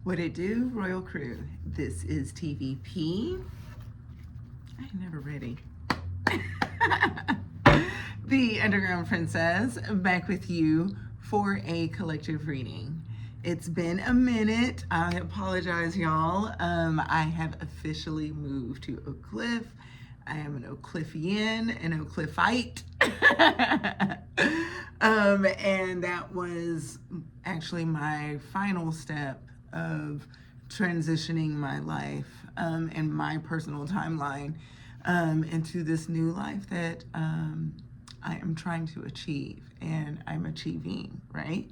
What it do, Royal Crew? This is TVP. I ain't never ready. The Vndergrovnd Princess, back with you for a collective reading. It's been a minute. I apologize, y'all. I have officially moved to Oak Cliff. I am an Oak Cliffian, an Oak Cliffite. And that was actually my final step of transitioning my life and my personal timeline into this new life that I am trying to achieve, and I'm achieving, right?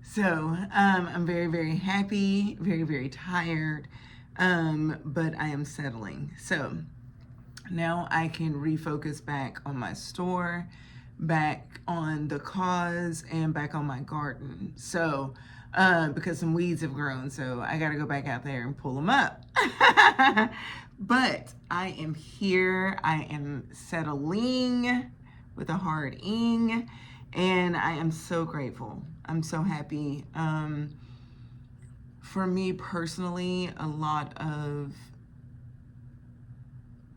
So I'm very, very happy, very, very tired, but I am settling. So now I can refocus back on my store, back on the cause, and back on my garden. So because some weeds have grown, so I got to go back out there and pull them up. But I am here. I am settling with a hard ing, and I am so grateful. I'm so happy. For me personally, a lot of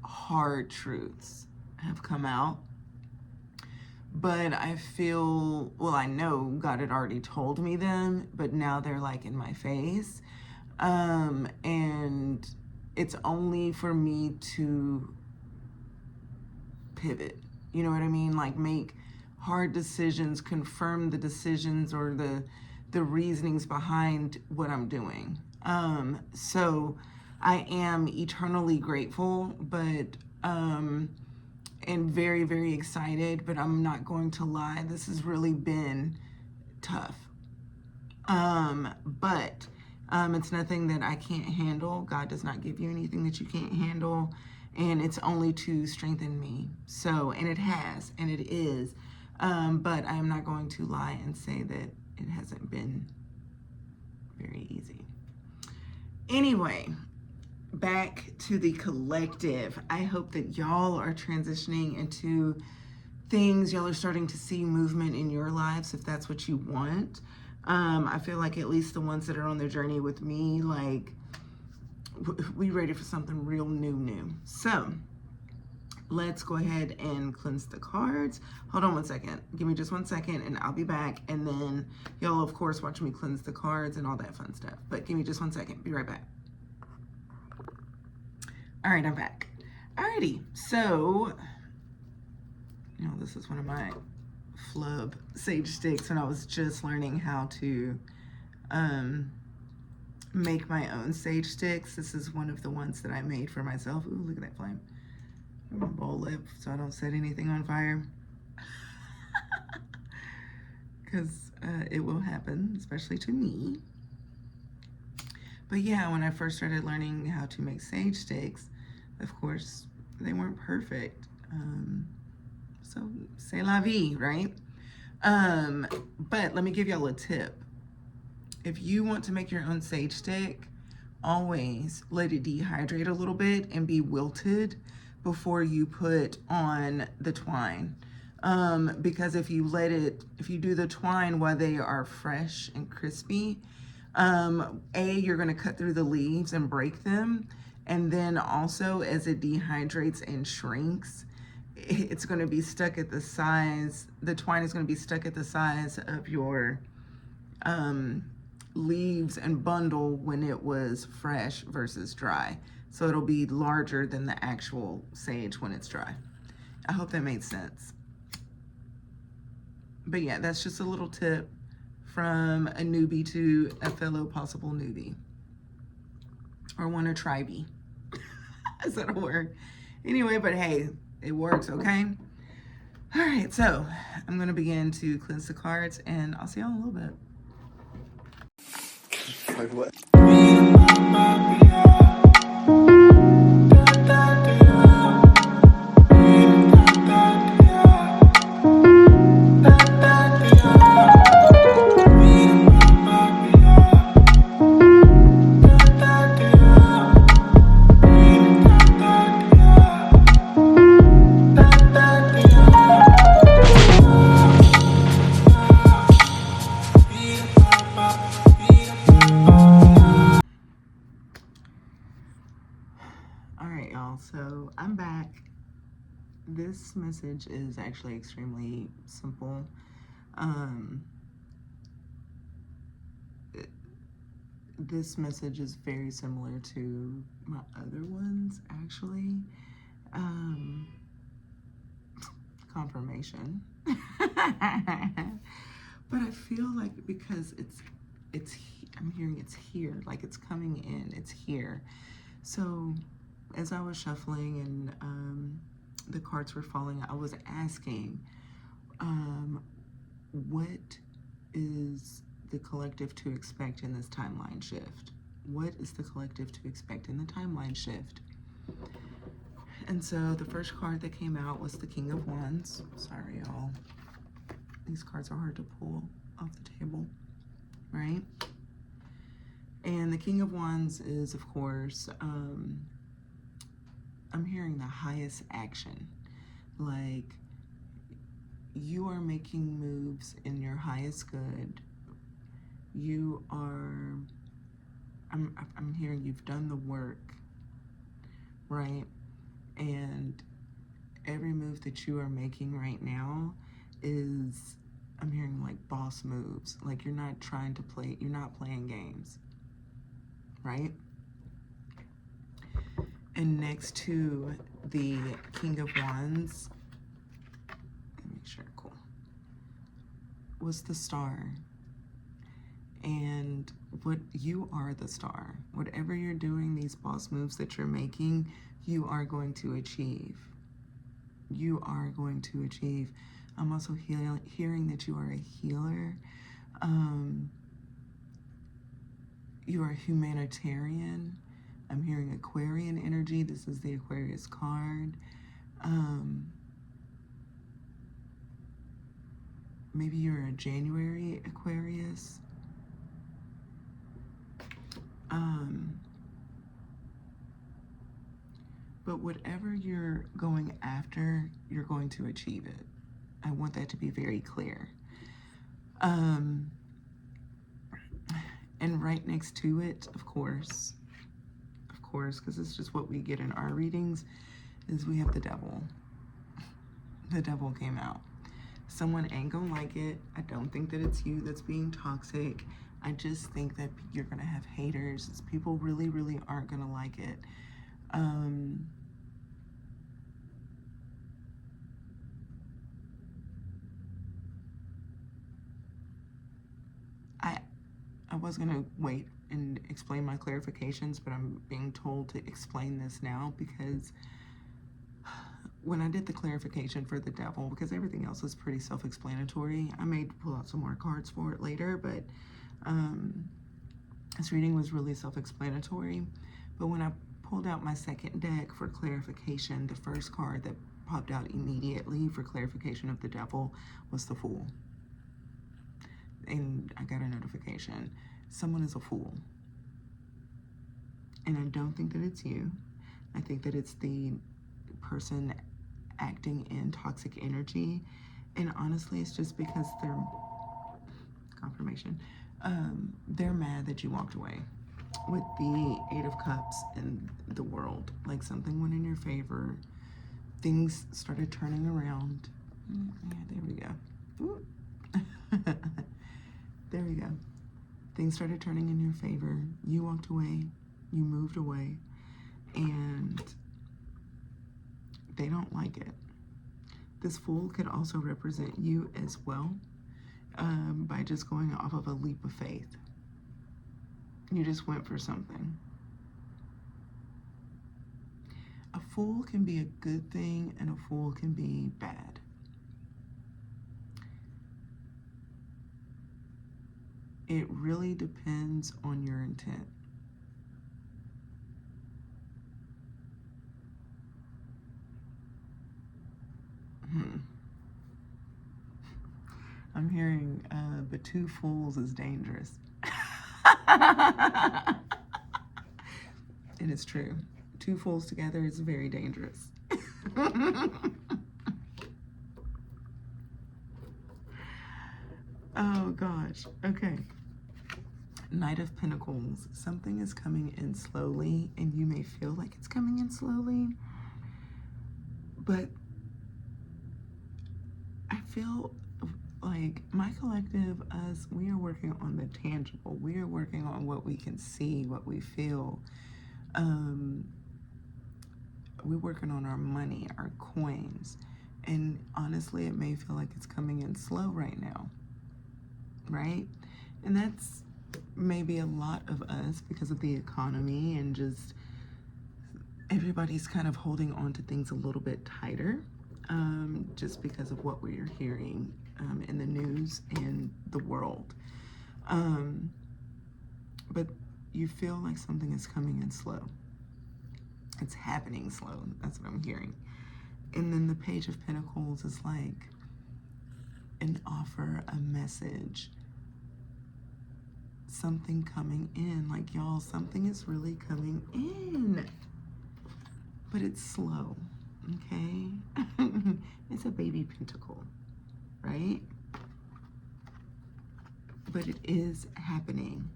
hard truths have come out, but I feel, well, I know God had already told me them, but now they're like in my face. And it's only for me to pivot. You know what I mean? Like make hard decisions, confirm the decisions or the reasonings behind what I'm doing. So I am eternally grateful, but and very, very excited, but I'm not going to lie, this has really been tough. But it's nothing that I can't handle. God does not give you anything that you can't handle, and it's only to strengthen me. So, and it has, and it is, but I am not going to lie and say that it hasn't been very easy. Anyway, back to the collective. I hope that y'all are transitioning into things. Y'all are starting to see movement in your lives if that's what you want. I feel like at least the ones that are on their journey with me, like we ready for something real new. So let's go ahead and cleanse the cards. Hold on one second. Give me just 1 second and I'll be back. And then y'all, of course, watch me cleanse the cards and all that fun stuff. But give me just 1 second. Be right back. All right, I'm back. Alrighty, so, you know, this is one of my flub sage sticks when I was just learning how to make my own sage sticks. This is one of the ones that I made for myself. Ooh, look at that flame. I'm gonna bowl lip so I don't set anything on fire. Because it will happen, especially to me. But yeah, when I first started learning how to make sage sticks, of course, they weren't perfect. So, c'est la vie, right? But let me give y'all a tip. If you want to make your own sage stick, always let it dehydrate a little bit and be wilted before you put on the twine. Because if you do the twine while they are fresh and crispy, you're gonna cut through the leaves and break them. And then also as it dehydrates and shrinks, it's gonna be stuck at the size, the twine is gonna be stuck at the size of your leaves and bundle when it was fresh versus dry. So it'll be larger than the actual sage when it's dry. I hope that made sense. But yeah, that's just a little tip from a newbie to a fellow possible newbie. Or one a tribie. Is that a word? Anyway, but hey, it works, okay? All right, so I'm gonna begin to cleanse the cards and I'll see y'all in a little bit. Like what? y'all. So I'm back. This message is actually extremely simple. This message is very similar to my other ones, actually. Confirmation. But I feel like because I'm hearing it's here, like it's coming in, it's here. So as I was shuffling and the cards were falling, I was asking, what is the collective to expect in this timeline shift? What is the collective to expect in the timeline shift? And so the first card that came out was the King of Wands. Sorry, y'all. These cards are hard to pull off the table, right? And the King of Wands is, of course, I'm hearing the highest action. Like, you are making moves in your highest good. You are, I'm hearing you've done the work, right? And every move that you are making right now is, I'm hearing like boss moves. Like you're not trying to play, you're not playing games, right? And next to the King of Wands, let me make sure, cool, was the Star. And what you are the star. Whatever you're doing, these boss moves that you're making, you are going to achieve. You are going to achieve. I'm also hearing that you are a healer. You are a humanitarian. I'm hearing Aquarian energy. This is the Aquarius card. Maybe you're a January Aquarius. But whatever you're going after, you're going to achieve it. I want that to be very clear. And right next to it, of course, because it's just what we get in our readings, is we have the Devil. The Devil came out. Someone ain't gonna like it. I don't think that it's you that's being toxic. I just think that you're gonna have haters. People really, really aren't gonna like it. I was gonna wait and explain my clarifications, but I'm being told to explain this now because when I did the clarification for the Devil, because everything else is pretty self-explanatory, I may pull out some more cards for it later, but this reading was really self-explanatory. But when I pulled out my second deck for clarification, the first card that popped out immediately for clarification of the Devil was the Fool. And I got a notification. Someone is a fool. And I don't think that it's you. I think that it's the person acting in toxic energy. And honestly, it's just because they're, confirmation, they're mad that you walked away. With the Eight of Cups and the World, like something went in your favor. Things started turning around. Yeah, there we go. There we go. Things started turning in your favor. You walked away. You moved away. And they don't like it. This Fool could also represent you as well, by just going off of a leap of faith. You just went for something. A fool can be a good thing and a fool can be bad. It really depends on your intent. I'm hearing, but two fools is dangerous. It is true. Two fools together is very dangerous. Oh gosh. Okay. Knight of Pentacles. Something is coming in slowly, and you may feel like it's coming in slowly. But I feel like my collective, us, we are working on the tangible. We are working on what we can see, what we feel. We're working on our money, our coins. And honestly, it may feel like it's coming in slow right now, right? And that's maybe a lot of us because of the economy and just everybody's kind of holding on to things a little bit tighter, just because of what we are hearing in the news and the world. But you feel like something is coming in slow. It's happening slow. That's what I'm hearing. And then the Page of Pentacles is like an offer, a message, something coming in. Like, y'all, something is really coming in. But it's slow, okay? It's a baby pentacle, right? But it is happening.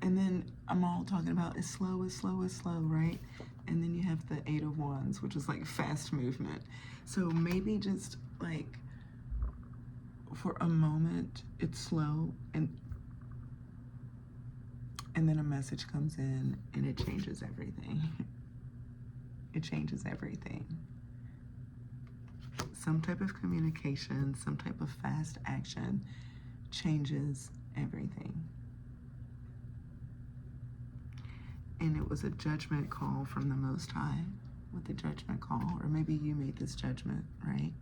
And then I'm all talking about it's slow, right? And then you have the Eight of Wands, which is like fast movement. So maybe just like for a moment, it's slow, and then a message comes in and it changes everything. It changes everything. Some type of communication, some type of fast action changes everything. And it was a judgment call from the Most High with the judgment call, or maybe you made this judgment, right?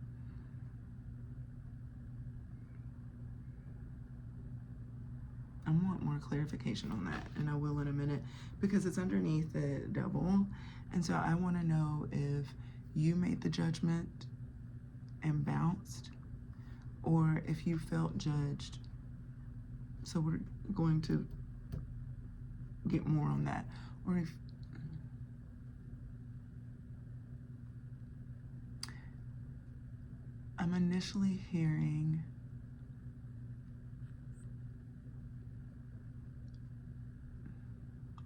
I want more clarification on that, and I will in a minute, because it's underneath the Devil. And so I want to know if you made the judgment and bounced, or if you felt judged. So we're going to get more on that. Or if I'm initially hearing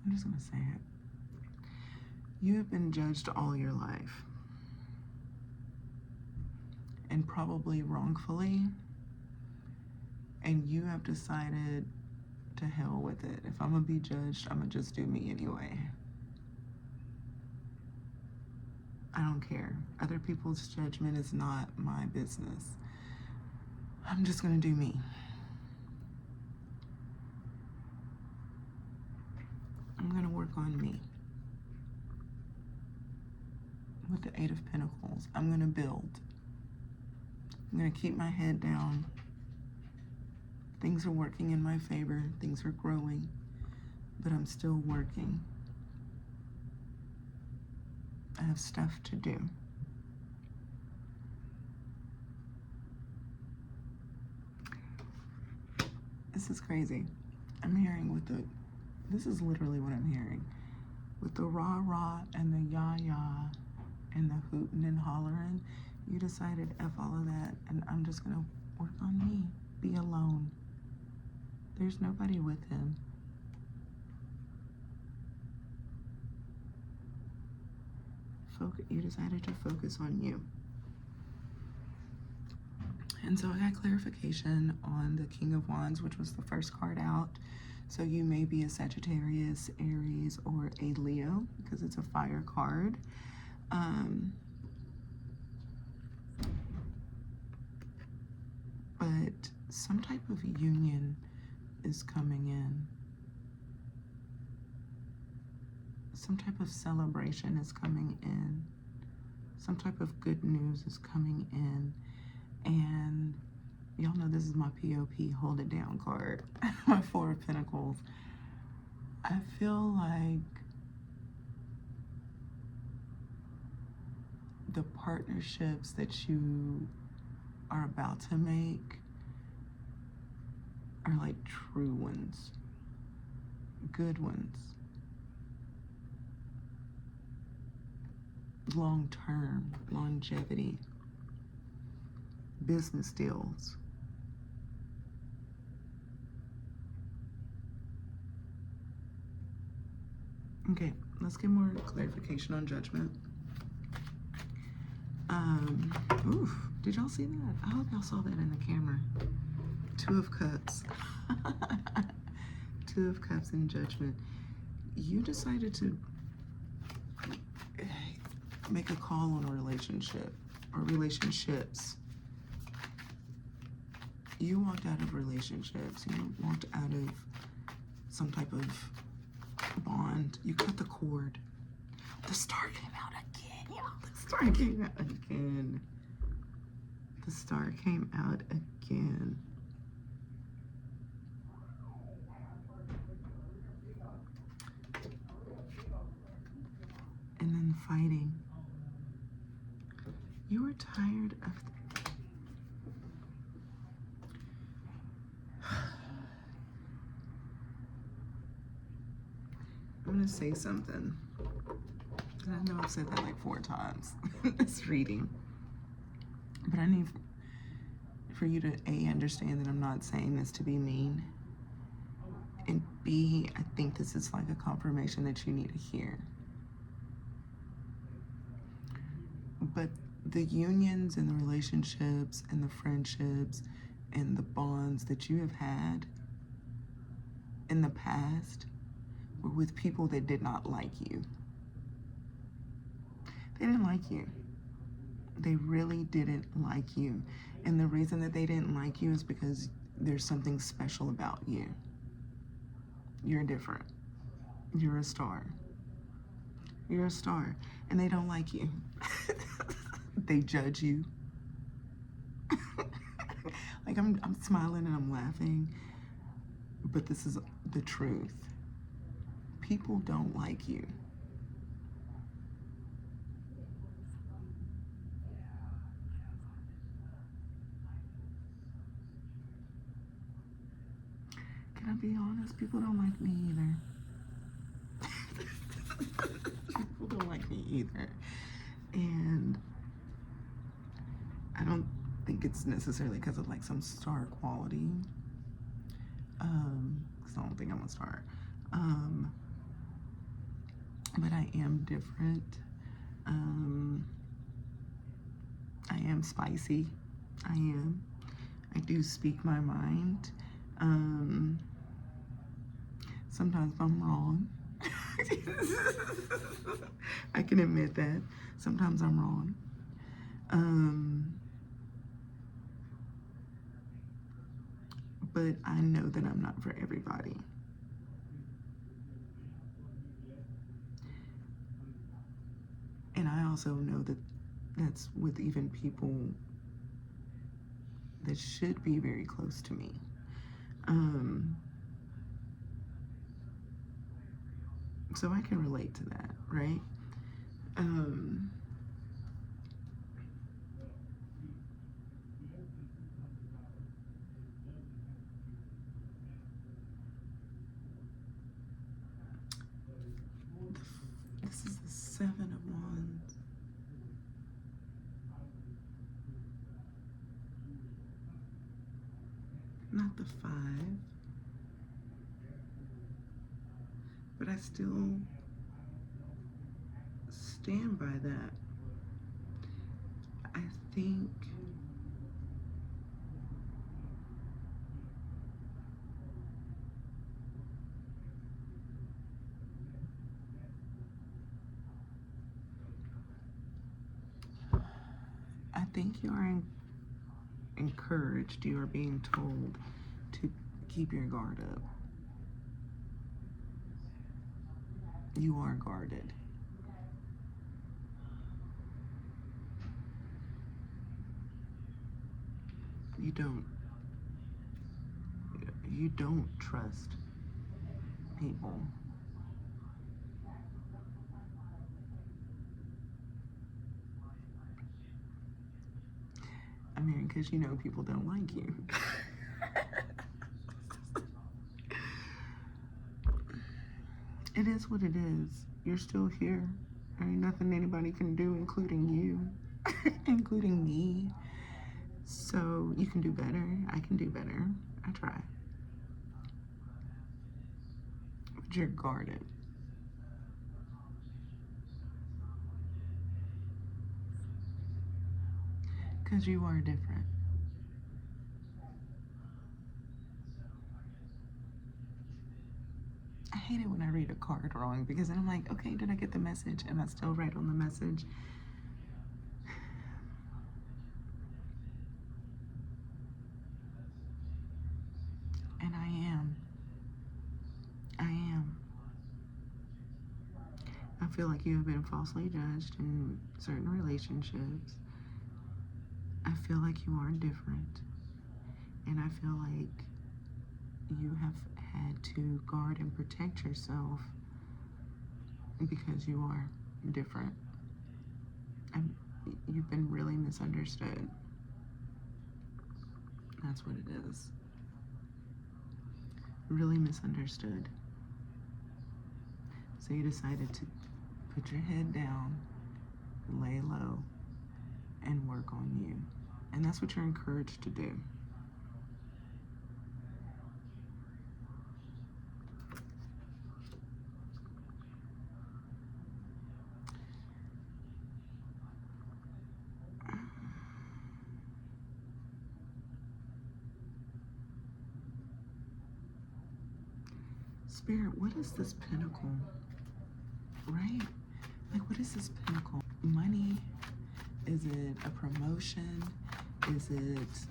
I'm just going to say it. You have been judged all your life, and probably wrongfully, and you have decided to hell with it. If I'm going to be judged, I'm going to just do me anyway. I don't care. Other people's judgment is not my business. I'm just going to do me. I'm going to work on me. With the Eight of Pentacles, I'm going to build. I'm going to keep my head down. Things are working in my favor. Things are growing. But I'm still working. I have stuff to do. This is crazy. I'm hearing with the, this is literally what I'm hearing. With the rah-rah and the yah-yah and the hooting and hollering, you decided F all of that, and I'm just gonna work on me. Be alone. There's nobody with him. You decided to focus on you. And so I got clarification on the King of Wands, which was the first card out. So you may be a Sagittarius, Aries, or a Leo, because it's a fire card. But some type of union is coming in. Some type of celebration is coming in. Some type of good news is coming in. And y'all know this is my POP hold it down card. My Four of Pentacles. I feel like the partnerships that you are about to make are like true ones. Good ones. Long-term, longevity, business deals. Okay, let's get more clarification on judgment. Oof, did y'all see that? I hope y'all saw that in the camera. Two of Cups. Two of Cups in Judgment. You decided to make a call on a relationship or relationships. You walked out of relationships. You walked out of some type of bond. You cut the cord. The star came out again, y'all. The star came out again. The star came out again. And then fighting. You were tired of... I'm gonna say something. I know I've said that like 4 times in this reading. But I need for you to A, understand that I'm not saying this to be mean. And B, I think this is like a confirmation that you need to hear. But the unions and the relationships and the friendships and the bonds that you have had in the past were with people that did not like you. They didn't like you. They really didn't like you. And the reason that they didn't like you is because there's something special about you. You're different. You're a star. You're a star. And they don't like you. They judge you. Like I'm smiling and I'm laughing, but this is the truth. People don't like you. Can I be honest? People don't like me either. People don't like me either. And I don't think it's necessarily because of like some star quality. Because I don't think I'm a star. But I am different. I am spicy. I am. I do speak my mind. Sometimes I'm wrong. I can admit that. Sometimes I'm wrong. But I know that I'm not for everybody. And I also know that that's with even people that should be very close to me. So I can relate to that, right? This is the 7 of Wands. Not the 5. But I still stand by that. I think you are encouraged, you are being told to keep your guard up. You are guarded. You don't trust people. I mean, because you know people don't like you. It is what it is. You're still here. There ain't nothing anybody can do, including you, including me. So you can do better. I can do better. I try. But you're guarded. Because you are different. I hate it when I read a card wrong because then I'm like, okay, did I get the message? Am I still right on the message? And I am. I am. I feel like you have been falsely judged in certain relationships. I feel like you are different. And I feel like you have had to guard and protect yourself because you are different. And you've been really misunderstood. That's what it is. Really misunderstood. So you decided to put your head down, lay low, and work on you. And that's what you're encouraged to do. Spirit, what is this pinnacle? Right? Like, what is this pinnacle? Money? Is it a promotion? Is it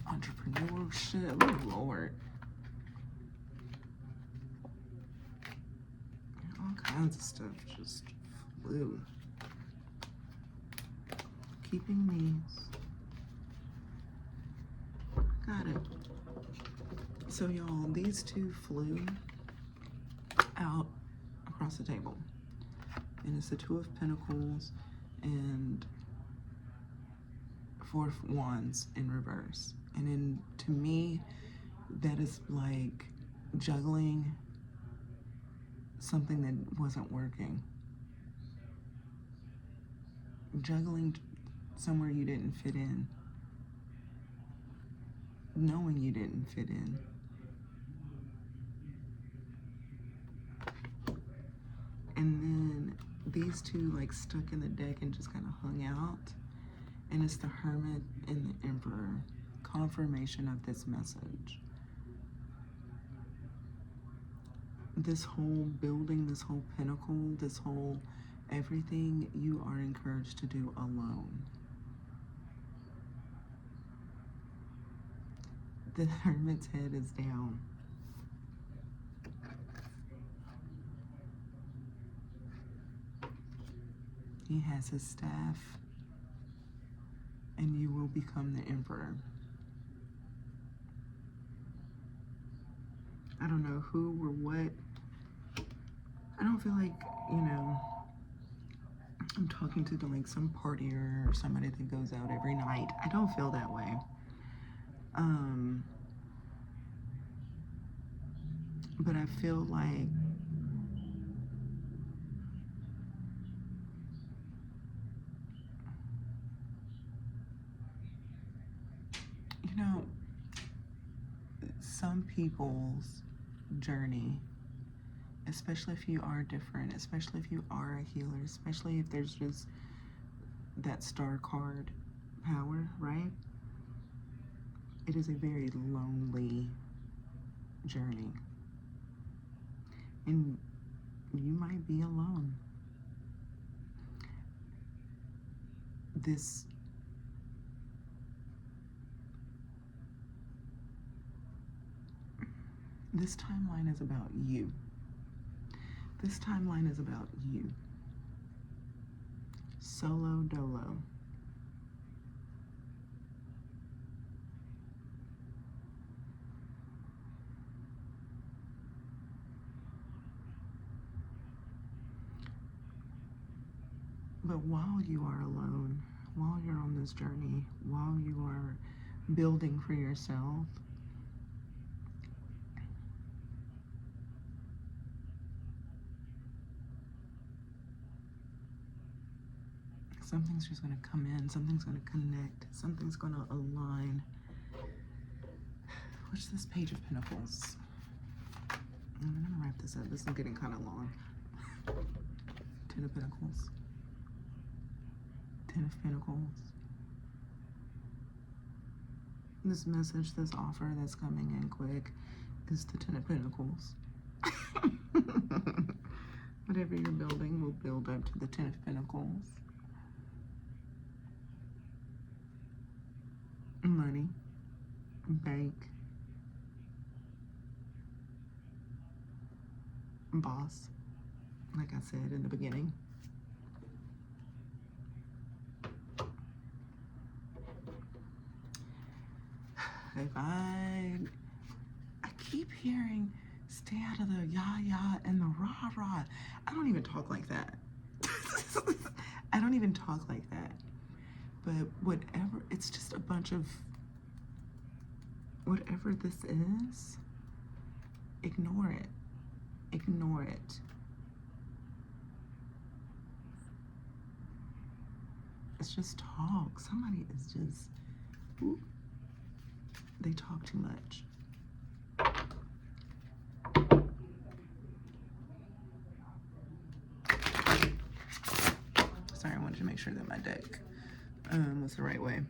entrepreneurship? Oh, Lord. All kinds of stuff just flew. Keeping these. Got it. So, y'all, these two flew out across the table. And it's the Two of Pentacles and Four of Wands in reverse. And then, to me, that is like juggling something that wasn't working. Juggling somewhere you didn't fit in. Knowing you didn't fit in. And then these two like stuck in the deck and just kind of hung out. And it's the Hermit and the Emperor. Confirmation of this message. This whole building, this whole pinnacle, this whole everything you are encouraged to do alone. The Hermit's head is down. He has his staff, and you will become the Emperor. I don't know who or what. I don't feel like, you know, I'm talking to like some partier or somebody that goes out every night. I don't feel that way. But I feel like you know, some people's journey, especially if you are different, especially if you are a healer, especially if there's just that star card power, right? It is a very lonely journey. And you might be alone. This timeline is about you. This timeline is about you. Solo dolo. But while you are alone, while you're on this journey, while you are building for yourself, something's just going to come in, something's going to connect, something's going to align. What's this Page of Pentacles? I'm going to wrap this up. This is getting kind of long. Ten of Pentacles. Ten of Pentacles. This message, this offer that's coming in quick is the Ten of Pentacles. Whatever you're building will build up to the Ten of Pentacles. Money, bank, boss, like I said in the beginning. If I keep hearing, stay out of the yah and the rah. I don't even talk like that. I don't even talk like that. But whatever, it's just a bunch of, whatever this is, ignore it. Ignore it. It's just talk. Somebody is just, ooh, they talk too much. Sorry, I wanted to make sure that my deck was the right way.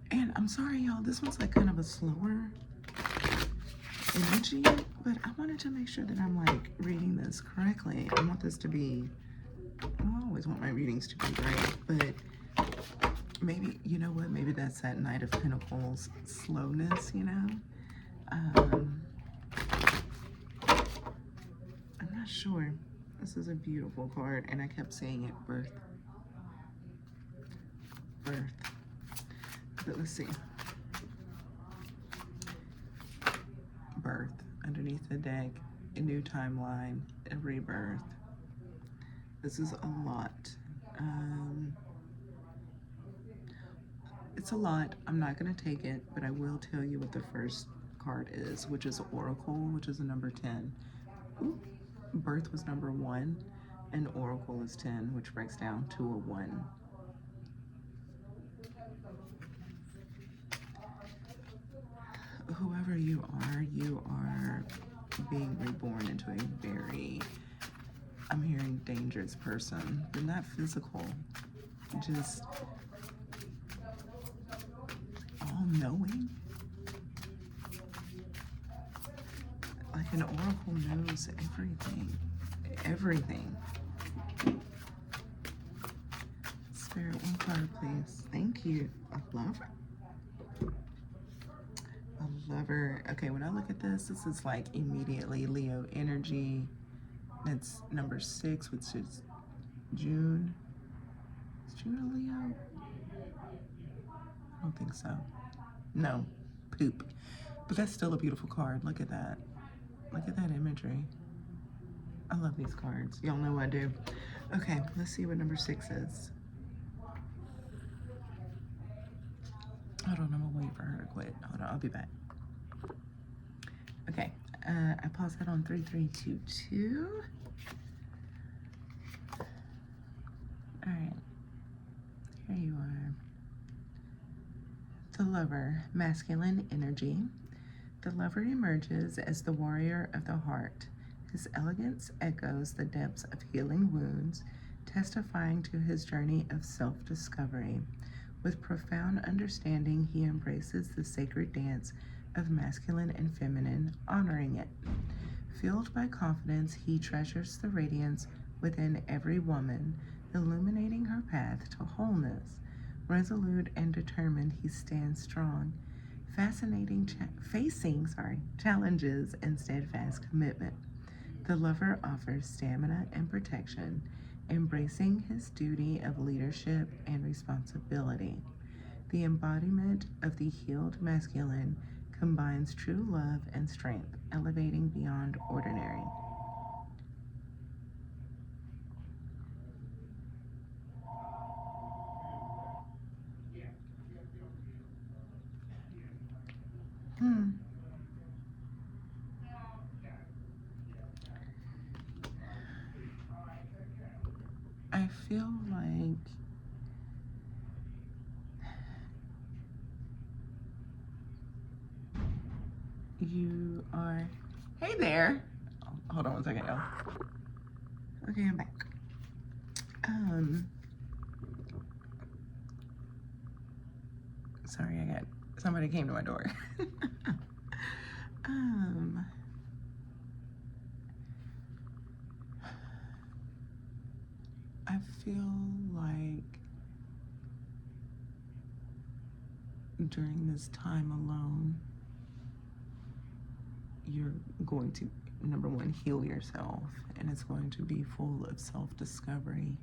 And I'm sorry, y'all, this one's like kind of a slower energy, but I wanted to make sure that I'm like reading this correctly. I want this to be, I always want my readings to be right, but maybe, you know what, maybe that's that Knight of Pentacles slowness, you know? I'm not sure. This is a beautiful card, and I kept saying it, birth. But let's see. Birth underneath the deck, a new timeline, a rebirth. This is a lot. It's a lot. I'm not going to take it, but I will tell you what the first card is, which is Oracle, which is a number 10. Ooh. Birth was number 1, and Oracle is 10, which breaks down to a 1. Whoever you are being reborn into a very, I'm hearing dangerous person, but not physical, just all-knowing. Like an oracle knows everything. Spirit, one card, please. Thank you. A lover. A lover. Okay, when I look at this, this is like immediately Leo energy. That's number 6, which is June. Is June a Leo? I don't think so. No, poop. But that's still a beautiful card. Look at that. Look at that imagery. I love these cards. Y'all know I do. Okay, let's see what number 6 is. Hold on, I'm gonna wait for her to quit. Hold on, I'll be back. Okay, I paused that on 3322. All right, here you are. The lover, masculine energy. The lover emerges as the warrior of the heart. His elegance echoes the depths of healing wounds, testifying to his journey of self-discovery. With profound understanding, he embraces the sacred dance of masculine and feminine, honoring it. Fueled by confidence, he treasures the radiance within every woman, illuminating her path to wholeness. Resolute and determined, he stands strong, facing challenges and steadfast commitment. The lover offers stamina and protection, embracing his duty of leadership and responsibility. The embodiment of the healed masculine combines true love and strength, elevating beyond ordinary. I feel like you are, hey there. Hold on one second, y'all. Okay, I'm back. Sorry, somebody came to my door. I feel like during this time alone, you're going to, number one, heal yourself, and it's going to be full of self-discovery.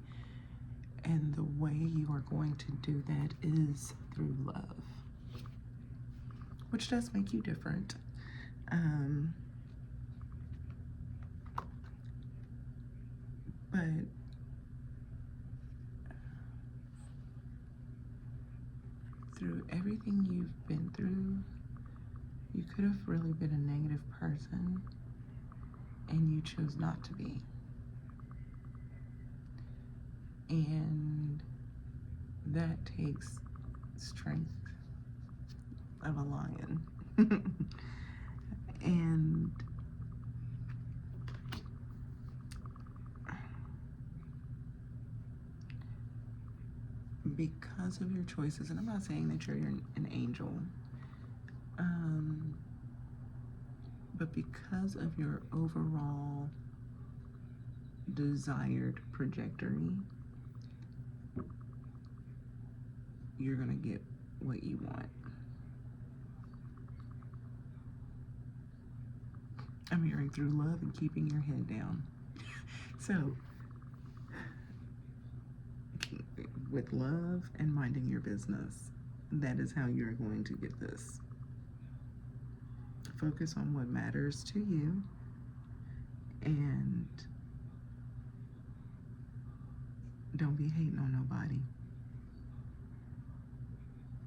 And the way you are going to do that is through love, which does make you different. But through everything you've been through, you could have really been a negative person, and you chose not to be. And that takes strength of a lion. And because of your choices, and I'm not saying that you're an angel, but because of your overall desired trajectory, you're gonna get what you want. I'm hearing through love and keeping your head down. So, with love and minding your business, that is how you're going to get this. Focus on what matters to you, and don't be hating on nobody.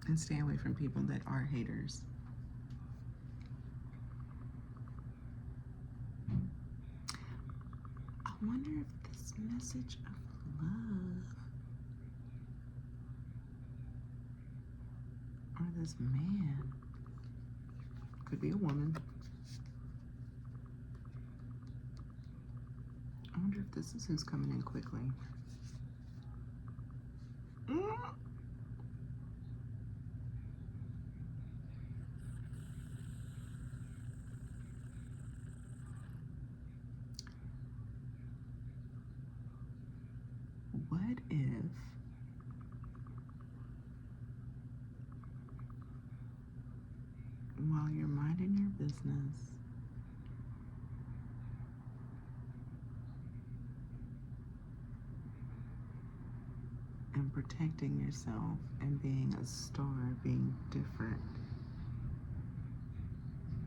And stay away from people that are haters. I wonder if this message of love, or this man, could be a woman. I wonder if this is who's coming in quickly. What if while you're minding your business, and protecting yourself and being a star, being different,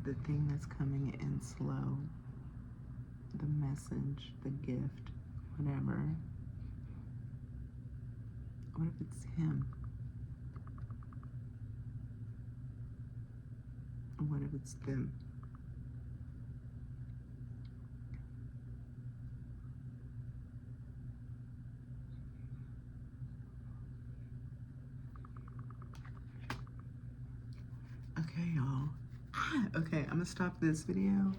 the thing that's coming in slow, the message, the gift, whatever, what if it's him? What if it's them? Okay, y'all. Okay, I'm gonna stop this video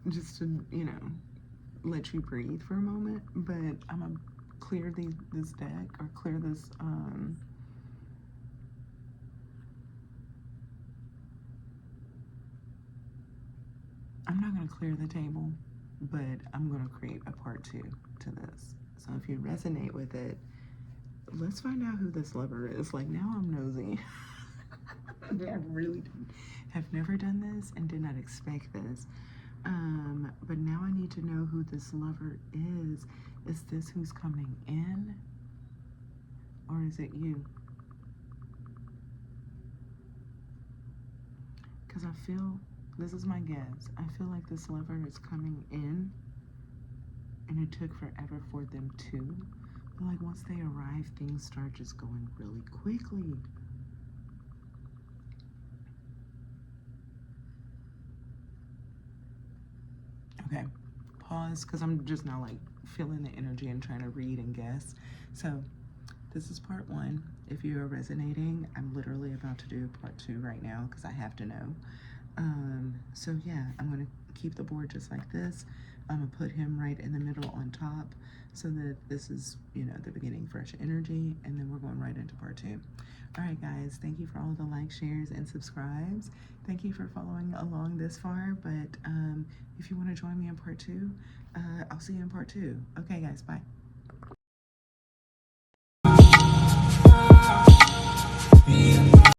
just to, let you breathe for a moment, but I'm gonna clear this deck, or clear this, I'm not gonna clear the table, but I'm gonna create a part 2 to this. So if you resonate with it, let's find out who this lover is. Like, now I'm nosy. I really have never done this and did not expect this. But now I need to know who this lover is. Is this who's coming in? Or is it you? Because I feel, this is my guess, I feel like this lover is coming in, and it took forever for them to. But like, once they arrive, things start just going really quickly. Okay, pause, because I'm just now like feeling the energy and trying to read and guess. So this is part 1. If you are resonating, I'm literally about to do part 2 right now because I have to know. So yeah, I'm gonna keep the board just like this. I'm gonna put him right in the middle on top so that this is, you know, the beginning, fresh energy, and then we're going right into part 2. All right, guys, thank you for all the likes, shares, and subscribes. Thank you for following along this far, but if you want to join me in part 2, I'll see you in part 2. Okay, guys, bye.